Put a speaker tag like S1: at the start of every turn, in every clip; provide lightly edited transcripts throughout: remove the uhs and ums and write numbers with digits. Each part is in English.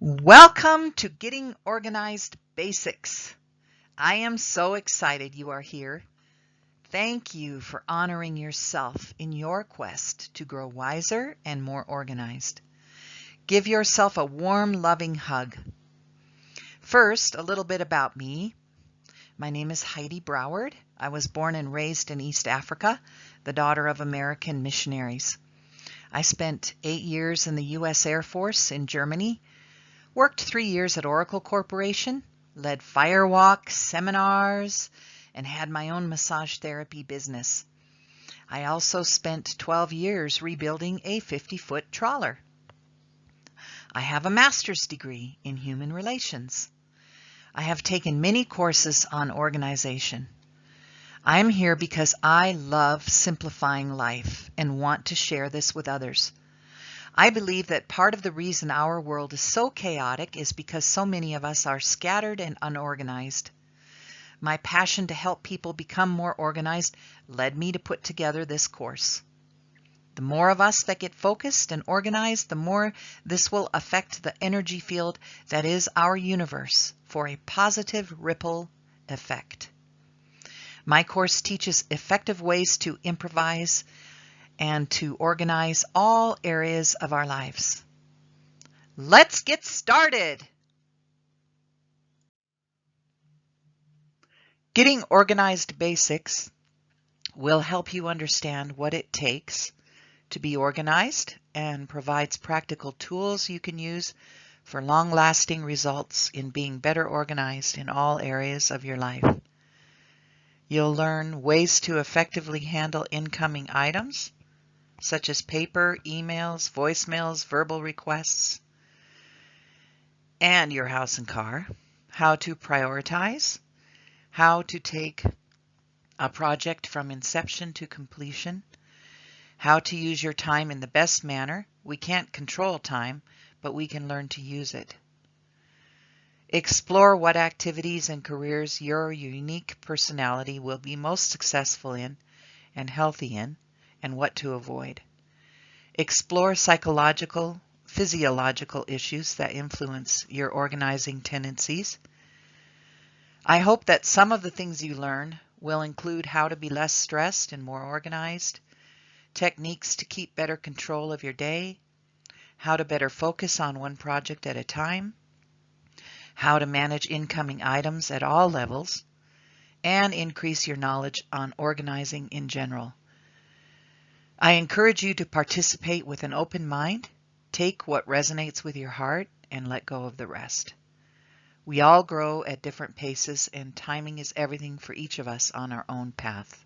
S1: Welcome to Getting Organized Basics. I am so excited you are here. Thank you for honoring yourself in your quest to grow wiser and more organized. Give yourself a warm, loving hug. First, a little bit about me. My name is Heidi Broward. I was born and raised in East Africa, the daughter of American missionaries. I spent 8 years in the U.S. Air Force in Germany. Worked 3 years at Oracle Corporation, led firewalk seminars, and had my own massage therapy business. I also spent 12 years rebuilding a 50-foot trawler. I have a master's degree in human relations. I have taken many courses on organization. I'm here because I love simplifying life and want to share this with others. I believe that part of the reason our world is so chaotic is because so many of us are scattered and unorganized. My passion to help people become more organized led me to put together this course. The more of us that get focused and organized, the more this will affect the energy field that is our universe for a positive ripple effect. My course teaches effective ways to improvise and to organize all areas of our lives. Let's get started! Getting Organized Basics will help you understand what it takes to be organized and provides practical tools you can use for long-lasting results in being better organized in all areas of your life. You'll learn ways to effectively handle incoming items, such as paper, emails, voicemails, verbal requests, and your house and car, how to prioritize, how to take a project from inception to completion, how to use your time in the best manner. We can't control time, but we can learn to use it. Explore what activities and careers your unique personality will be most successful in and healthy in, and what to avoid. Explore psychological, physiological issues that influence your organizing tendencies. I hope that some of the things you learn will include how to be less stressed and more organized, techniques to keep better control of your day, how to better focus on one project at a time, how to manage incoming items at all levels, and increase your knowledge on organizing in general. I encourage you to participate with an open mind, take what resonates with your heart, and let go of the rest. We all grow at different paces, and timing is everything for each of us on our own path.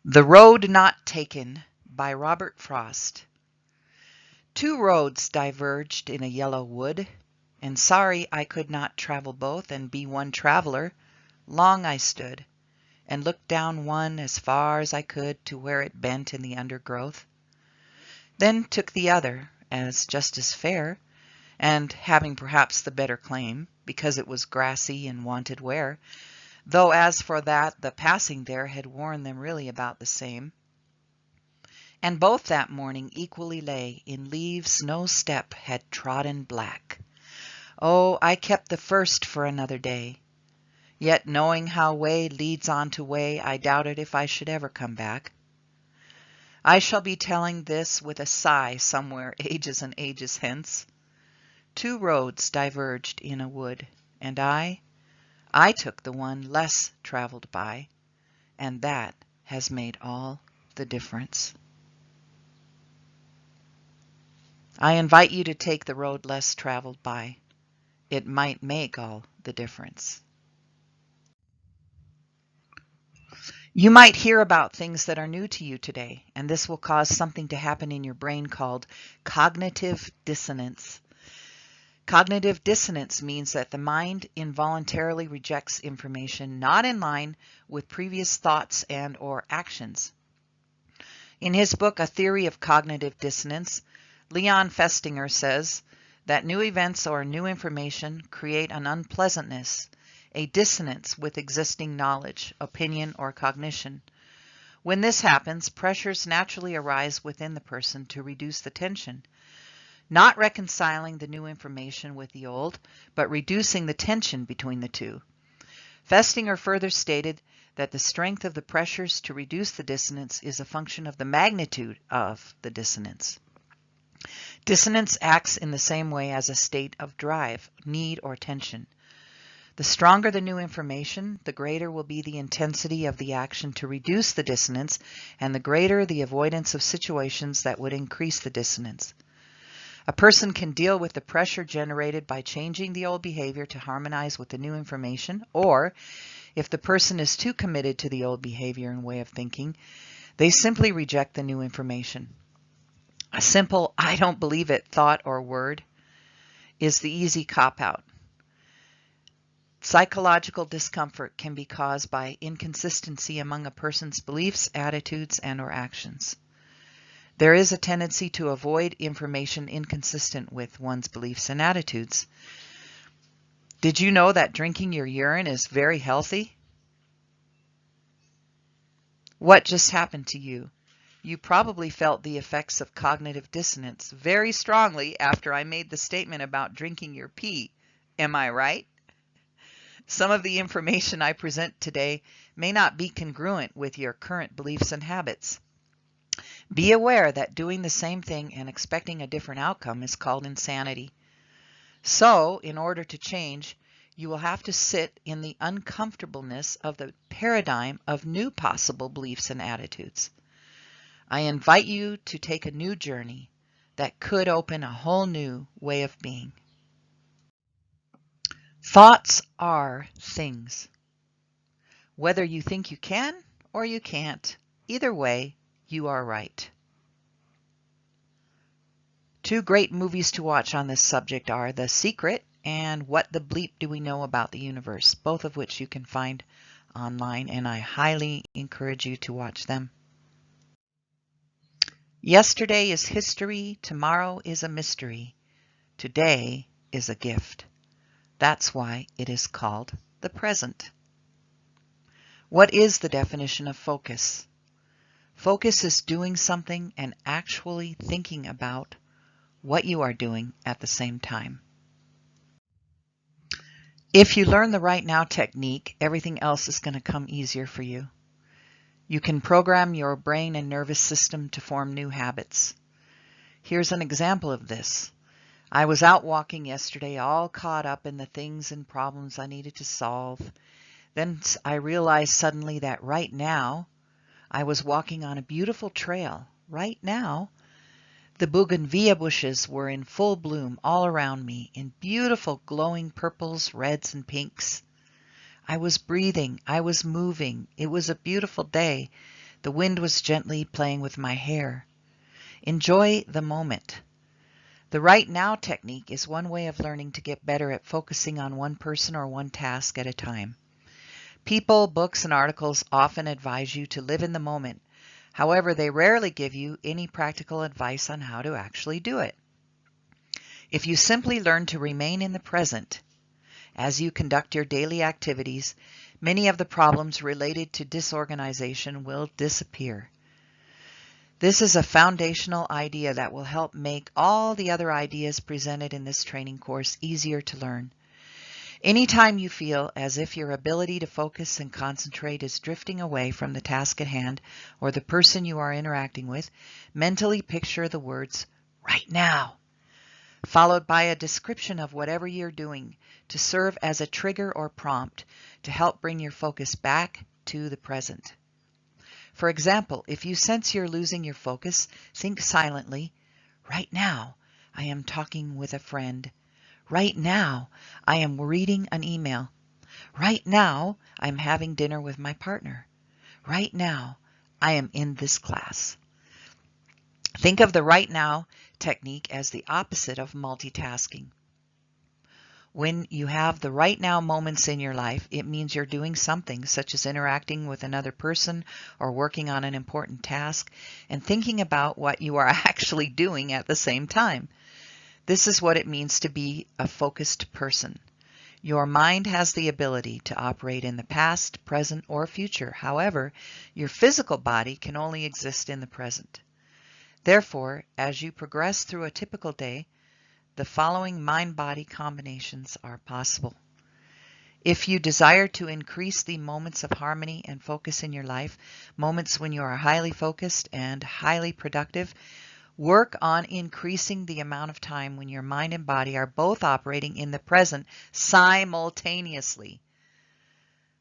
S1: The Road Not Taken by Robert Frost. 2 roads diverged in a yellow wood, and sorry I could not travel both and be one traveler. Long I stood, and looked down one as far as I could to where it bent in the undergrowth. Then took the other, as just as fair, and having perhaps the better claim, because it was grassy and wanted wear, though as for that the passing there had worn them really about the same. And both that morning equally lay in leaves no step had trodden black. Oh, I kept the first for another day. Yet knowing how way leads on to way, I doubted if I should ever come back. I shall be telling this with a sigh somewhere ages and ages hence. 2 roads diverged in a wood, and I took the one less traveled by, and that has made all the difference. I invite you to take the road less traveled by. It might make all the difference. You might hear about things that are new to you today, and this will cause something to happen in your brain called cognitive dissonance. Cognitive dissonance means that the mind involuntarily rejects information not in line with previous thoughts and/or actions. In his book, A Theory of Cognitive Dissonance, Leon Festinger says that new events or new information create an unpleasantness, a dissonance with existing knowledge, opinion, or cognition. When this happens, pressures naturally arise within the person to reduce the tension. not reconciling the new information with the old, but reducing the tension between the two. Festinger further stated that the strength of the pressures to reduce the dissonance is a function of the magnitude of the dissonance. Dissonance acts in the same way as a state of drive, need, or tension. The stronger the new information, the greater will be the intensity of the action to reduce the dissonance, and the greater the avoidance of situations that would increase the dissonance. A person can deal with the pressure generated by changing the old behavior to harmonize with the new information, or if the person is too committed to the old behavior and way of thinking, they simply reject the new information. A simple "I don't believe it" thought or word is the easy cop-out. Psychological discomfort can be caused by inconsistency among a person's beliefs, attitudes, and/or actions. There is a tendency to avoid information inconsistent with one's beliefs and attitudes. Did you know that drinking your urine is very healthy? What just happened to you? You probably felt the effects of cognitive dissonance very strongly after I made the statement about drinking your pee. Am I right? Some of the information I present today may not be congruent with your current beliefs and habits. Be aware that doing the same thing and expecting a different outcome is called insanity. So, in order to change, you will have to sit in the uncomfortableness of the paradigm of new possible beliefs and attitudes. I invite you to take a new journey that could open a whole new way of being. Thoughts are things. Whether you think you can or you can't, either way, you are right. Two great movies to watch on this subject are The Secret and What the Bleep Do We Know About the Universe, both of which you can find online, and I highly encourage you to watch them. Yesterday is history, tomorrow is a mystery, today is a gift. That's why it is called the present. What is the definition of focus? Focus is doing something and actually thinking about what you are doing at the same time. If you learn the right now technique, everything else is going to come easier for you. You can program your brain and nervous system to form new habits. Here's an example of this. I was out walking yesterday, all caught up in the things and problems I needed to solve. Then I realized suddenly that right now I was walking on a beautiful trail. Right now, the bougainvillea bushes were in full bloom all around me in beautiful glowing purples, reds, and pinks. I was breathing. I was moving. It was a beautiful day. The wind was gently playing with my hair. Enjoy the moment. The right now technique is one way of learning to get better at focusing on one person or one task at a time. People, books, and articles often advise you to live in the moment. However, they rarely give you any practical advice on how to actually do it. If you simply learn to remain in the present as you conduct your daily activities, many of the problems related to disorganization will disappear. This is a foundational idea that will help make all the other ideas presented in this training course easier to learn. Anytime you feel as if your ability to focus and concentrate is drifting away from the task at hand or the person you are interacting with, mentally picture the words, "right now," followed by a description of whatever you're doing to serve as a trigger or prompt to help bring your focus back to the present. For example, if you sense you're losing your focus, think silently, "Right now, I am talking with a friend. Right now, I am reading an email. Right now, I'm having dinner with my partner. Right now, I am in this class." Think of the right now technique as the opposite of multitasking. When you have the right now moments in your life, it means you're doing something such as interacting with another person or working on an important task and thinking about what you are actually doing at the same time. This is what it means to be a focused person. Your mind has the ability to operate in the past, present, or future. However, your physical body can only exist in the present. Therefore, as you progress through a typical day, the following mind-body combinations are possible. If you desire to increase the moments of harmony and focus in your life, moments when you are highly focused and highly productive, work on increasing the amount of time when your mind and body are both operating in the present simultaneously.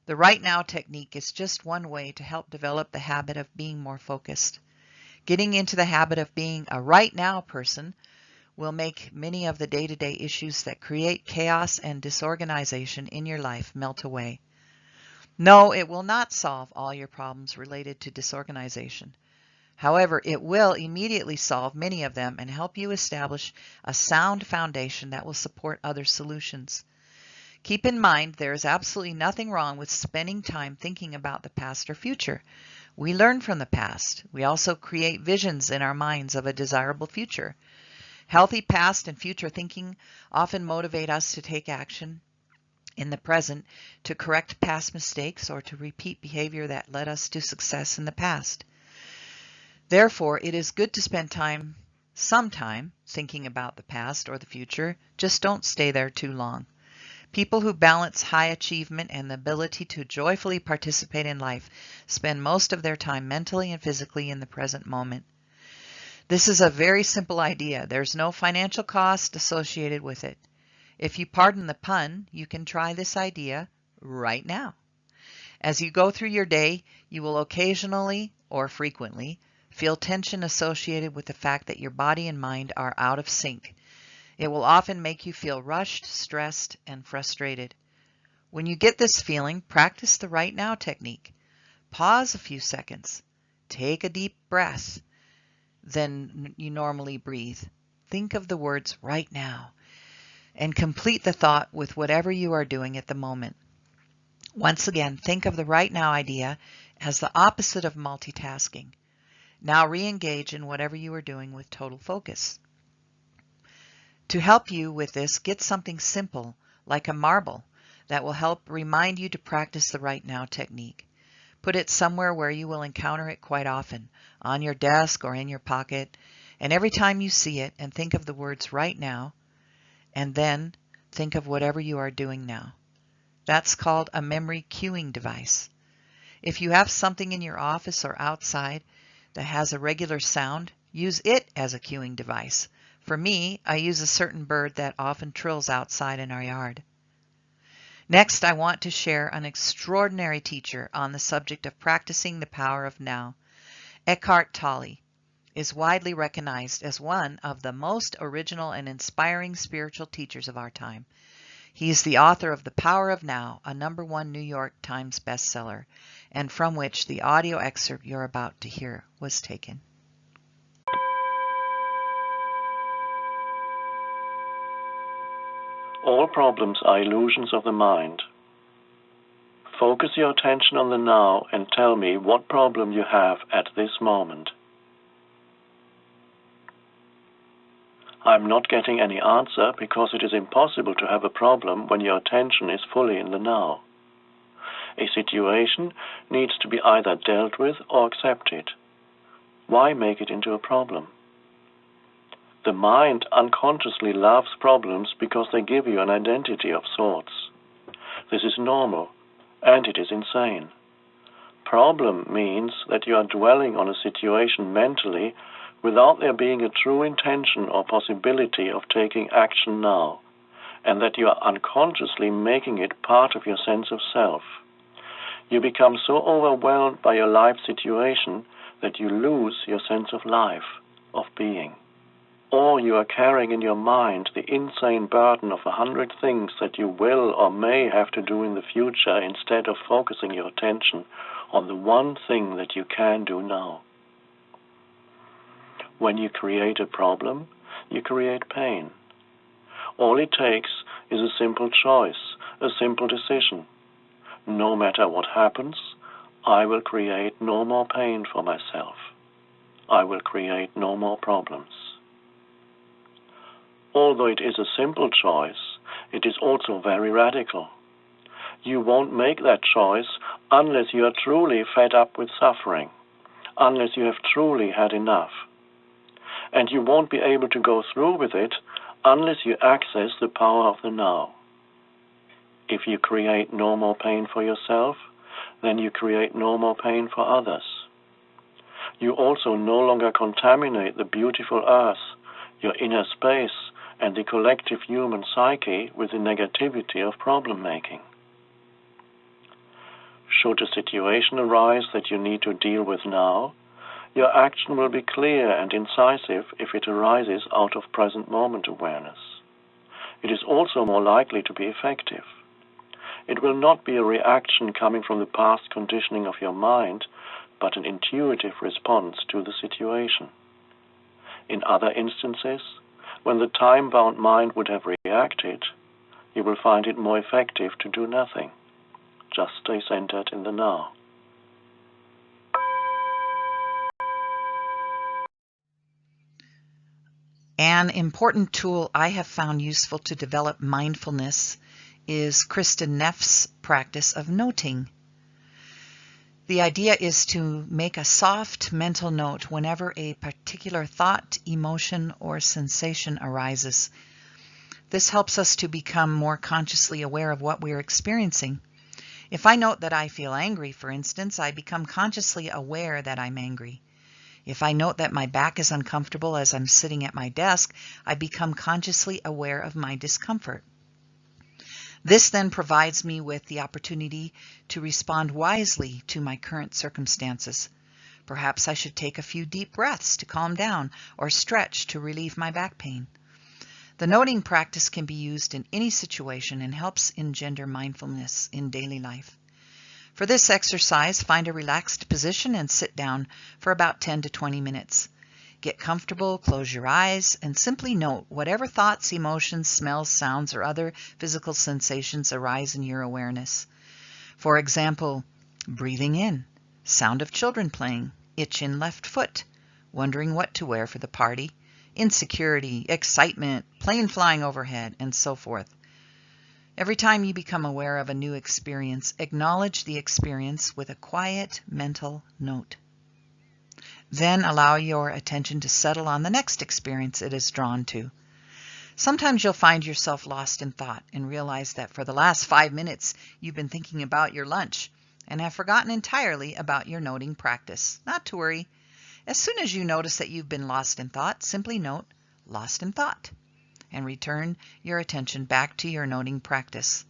S1: The right now technique is just one way to help develop the habit of being more focused. Getting into the habit of being a right now person will make many of the day-to-day issues that create chaos and disorganization in your life melt away. No, it will not solve all your problems related to disorganization. However, it will immediately solve many of them and help you establish a sound foundation that will support other solutions. Keep in mind, there is absolutely nothing wrong with spending time thinking about the past or future. We learn from the past. We also create visions in our minds of a desirable future. Healthy past and future thinking often motivate us to take action in the present to correct past mistakes or to repeat behavior that led us to success in the past. Therefore, it is good to spend some time thinking about the past or the future. Just don't stay there too long. People who balance high achievement and the ability to joyfully participate in life spend most of their time mentally and physically in the present moment. This is a very simple idea. There's no financial cost associated with it. If you pardon the pun, you can try this idea right now. As you go through your day, you will occasionally or frequently feel tension associated with the fact that your body and mind are out of sync. It will often make you feel rushed, stressed, and frustrated. When you get this feeling, practice the right now technique. Pause a few seconds. Take a deep breath than you normally breathe. Think of the words right now and complete the thought with whatever you are doing at the moment. Once again, think of the right now idea as the opposite of multitasking. Now re-engage in whatever you are doing with total focus. To help you with this, get something simple like a marble that will help remind you to practice the right now technique. Put it somewhere where you will encounter it quite often, on your desk or in your pocket, and every time you see it and think of the words right now, and then think of whatever you are doing now. That's called a memory cueing device. If you have something in your office or outside that has a regular sound, use it as a cueing device. For me, I use a certain bird that often trills outside in our yard. Next, I want to share an extraordinary teacher on the subject of practicing the power of now. Eckhart Tolle is widely recognized as one of the most original and inspiring spiritual teachers of our time. He is the author of The Power of Now, a #1 New York Times bestseller, and from which the audio excerpt you're about to hear was taken.
S2: All problems are illusions of the mind. Focus your attention on the now and tell me what problem you have at this moment. I'm not getting any answer because it is impossible to have a problem when your attention is fully in the now. A situation needs to be either dealt with or accepted. Why make it into a problem? The mind unconsciously loves problems because they give you an identity of sorts. This is normal, and it is insane. Problem means that you are dwelling on a situation mentally without there being a true intention or possibility of taking action now, and that you are unconsciously making it part of your sense of self. You become so overwhelmed by your life situation that you lose your sense of life, of being. Or you are carrying in your mind the insane burden of 100 things that you will or may have to do in the future instead of focusing your attention on the one thing that you can do now. When you create a problem, you create pain. All it takes is a simple choice, a simple decision. No matter what happens, I will create no more pain for myself. I will create no more problems. Although it is a simple choice, it is also very radical. You won't make that choice unless you are truly fed up with suffering, unless you have truly had enough. and you won't be able to go through with it unless you access the power of the now. If you create no more pain for yourself, then you create no more pain for others. You also no longer contaminate the beautiful earth, your inner space, and the collective human psyche with the negativity of problem-making. Should a situation arise that you need to deal with now, your action will be clear and incisive if it arises out of present moment awareness. It is also more likely to be effective. It will not be a reaction coming from the past conditioning of your mind, but an intuitive response to the situation. In other instances, when the time-bound mind would have reacted, you will find it more effective to do nothing. Just stay centered in the now.
S1: An important tool I have found useful to develop mindfulness is Kristen Neff's practice of noting. The idea is to make a soft mental note whenever a particular thought, emotion, or sensation arises. This helps us to become more consciously aware of what we are experiencing. If I note that I feel angry, for instance, I become consciously aware that I'm angry. If I note that my back is uncomfortable as I'm sitting at my desk, I become consciously aware of my discomfort. This then provides me with the opportunity to respond wisely to my current circumstances. Perhaps I should take a few deep breaths to calm down or stretch to relieve my back pain. The noting practice can be used in any situation and helps engender mindfulness in daily life. For this exercise, find a relaxed position and sit down for about 10 to 20 minutes. Get comfortable, close your eyes, and simply note whatever thoughts, emotions, smells, sounds, or other physical sensations arise in your awareness. For example, breathing in, sound of children playing, itch in left foot, wondering what to wear for the party, insecurity, excitement, plane flying overhead, and so forth. Every time you become aware of a new experience, acknowledge the experience with a quiet mental note. Then allow your attention to settle on the next experience it is drawn to. Sometimes you'll find yourself lost in thought and realize that for the last 5 minutes you've been thinking about your lunch and have forgotten entirely about your noting practice. Not to worry. As soon as you notice that you've been lost in thought, simply note "lost in thought" and return your attention back to your noting practice.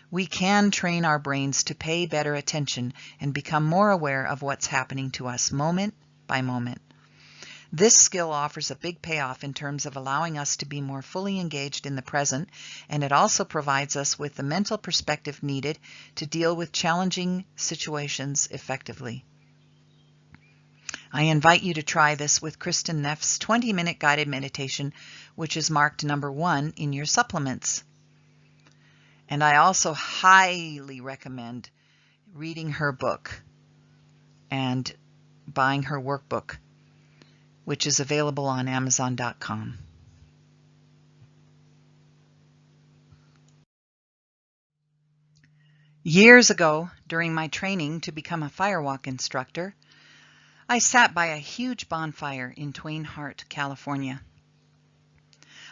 S1: We can train our brains to pay better attention and become more aware of what's happening to us moment by moment. This skill offers a big payoff in terms of allowing us to be more fully engaged in the present, and it also provides us with the mental perspective needed to deal with challenging situations effectively. I invite you to try this with Kristen Neff's 20-minute guided meditation, which is marked number 1 in your supplements. And I also highly recommend reading her book and buying her workbook, which is available on Amazon.com. Years ago, during my training to become a firewalk instructor, I sat by a huge bonfire in Twain Harte, California.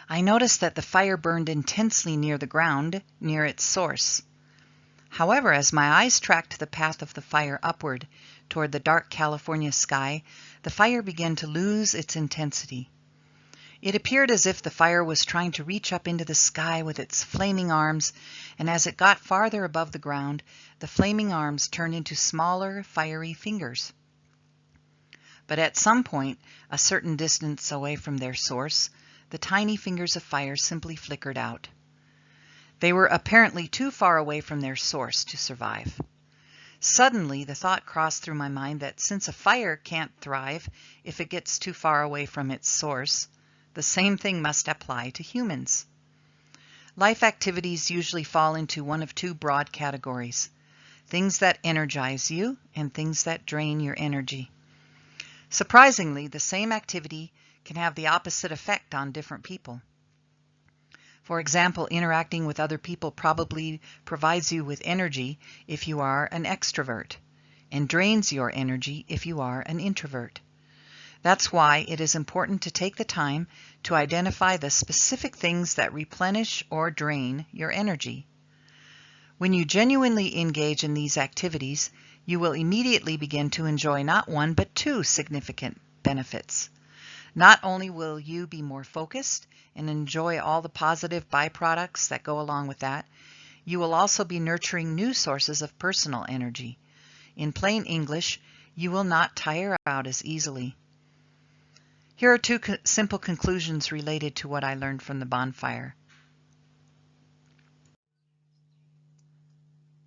S1: I noticed that the fire burned intensely near the ground, near its source. However, as my eyes tracked the path of the fire upward toward the dark California sky, the fire began to lose its intensity. It appeared as if the fire was trying to reach up into the sky with its flaming arms, and as it got farther above the ground, the flaming arms turned into smaller, fiery fingers. But at some point, a certain distance away from their source, the tiny fingers of fire simply flickered out. They were apparently too far away from their source to survive. Suddenly, the thought crossed through my mind that since a fire can't thrive if it gets too far away from its source, the same thing must apply to humans. Life activities usually fall into one of 2 broad categories: things that energize you and things that drain your energy. Surprisingly, the same activity can have the opposite effect on different people. For example, interacting with other people probably provides you with energy if you are an extrovert, and drains your energy if you are an introvert. That's why it is important to take the time to identify the specific things that replenish or drain your energy. When you genuinely engage in these activities, you will immediately begin to enjoy not one but two significant benefits. Not only will you be more focused and enjoy all the positive byproducts that go along with that, you will also be nurturing new sources of personal energy. In plain English, you will not tire out as easily. Here are two simple conclusions related to what I learned from the bonfire.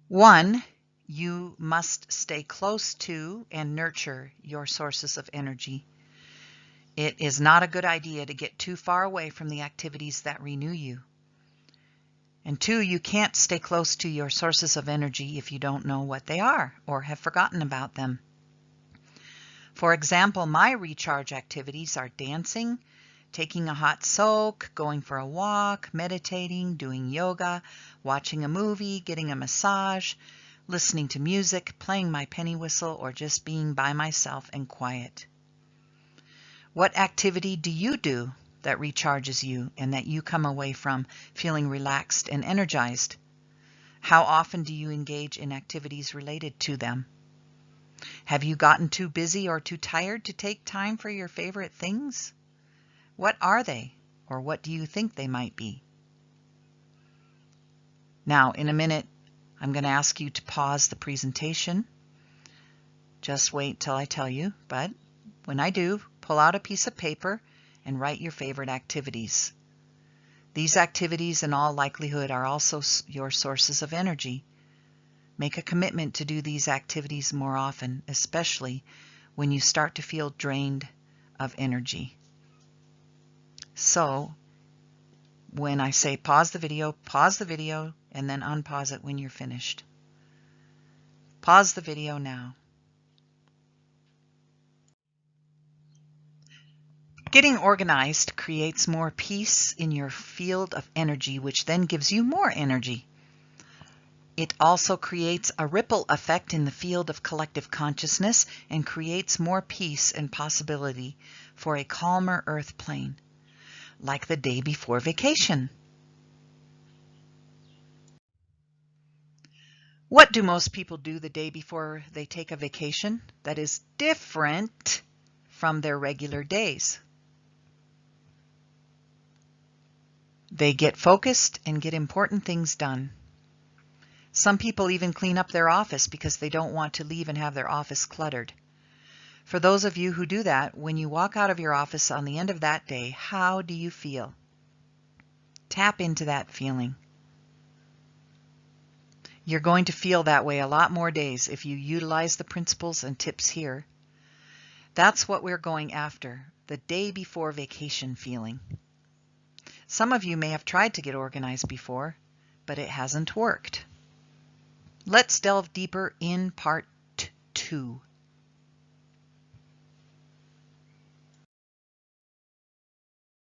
S1: 1, you must stay close to and nurture your sources of energy. It is not a good idea to get too far away from the activities that renew you. And 2, you can't stay close to your sources of energy if you don't know what they are or have forgotten about them. For example, my recharge activities are dancing, taking a hot soak, going for a walk, meditating, doing yoga, watching a movie, getting a massage, listening to music, playing my penny whistle, or just being by myself and quiet. What activity do you do that recharges you and that you come away from feeling relaxed and energized? How often do you engage in activities related to them? Have you gotten too busy or too tired to take time for your favorite things? What are they, or what do you think they might be? Now, in a minute, I'm going to ask you to pause the presentation. Just wait till I tell you, but when I do, pull out a piece of paper and write your favorite activities. These activities, in all likelihood, are also your sources of energy. Make a commitment to do these activities more often, especially when you start to feel drained of energy. So, when I say pause the video, and then unpause it when you're finished. Pause the video now. Getting organized creates more peace in your field of energy, which then gives you more energy. It also creates a ripple effect in the field of collective consciousness and creates more peace and possibility for a calmer earth plane, like the day before vacation. What do most people do the day before they take a vacation that is different from their regular days? They get focused and get important things done. Some people even clean up their office because they don't want to leave and have their office cluttered. For those of you who do that, when you walk out of your office on the end of that day, how do you feel? Tap into that feeling. You're going to feel that way a lot more days if you utilize the principles and tips here. That's what we're going after, the day before vacation feeling. Some of you may have tried to get organized before, but it hasn't worked. Let's delve deeper in part 2.